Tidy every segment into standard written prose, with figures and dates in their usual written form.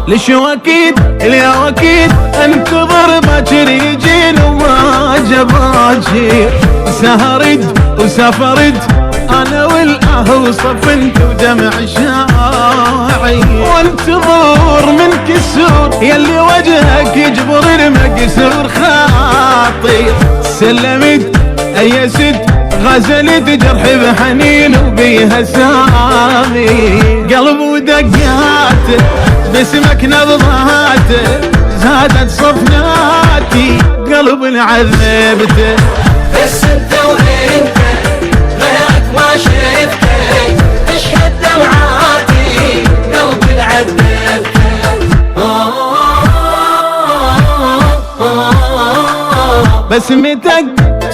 لشواكيد اليواكيد انتظر باكر يجين وما جباجي. سهرد وسافرد انا والاه وصف انت ودمع شاعي، وانتظر من كسور يلي وجهك يجبر المكسور خاطي. سلمت ايست غزلت جرح بحنين وبيها سامي، قلب ودقاته باسمك نبضاته زادت صفناتي، قلب عذبته بس انت وانت غيرك ما شفته، تشهد دمعاتي قلبي عذبته. بسمتك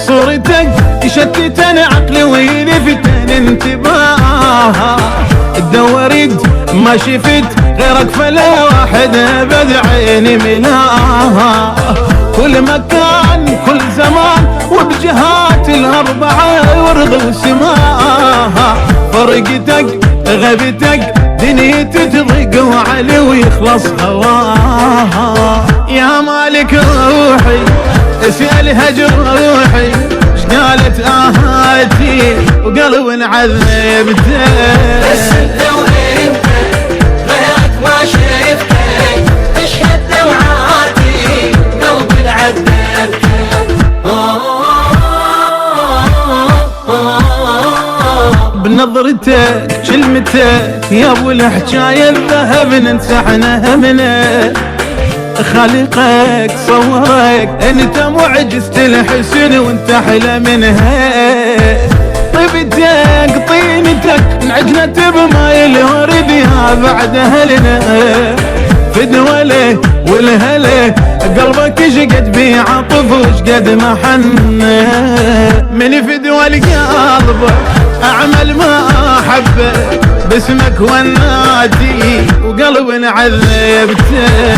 صورتك تشتتن عقلي ويلفتن انتباها، تدورت ما شفت غيرك فلا واحد ابد عيني ملاها. كل مكان كل زمان وبجهات الاربعه ورد وسماها، فرقتك غبتك دنيتي تضيق وعلي ويخلص هواها. يا مالك روحي اسأل هجر روحي اش قالت اهاتي وقلب عذبته. بس انت وانت غيرك ما شفته، تشهد دمعاتي قلبي عذبته. بنظرتك كلمتك يا ابو الحجايه الذهب ننسى احنا همنا، خالقك صورك انت معجزة الحسن وانت احلى منها. طيبتك طينتك انعجنت بماي الورد يا بعد اهلنا، فدوله والهله قلبك شقد بعطف وشقد محنه. من فدوى قلبك اعمل ما احبه باسمك ونادي وقلب عذبته.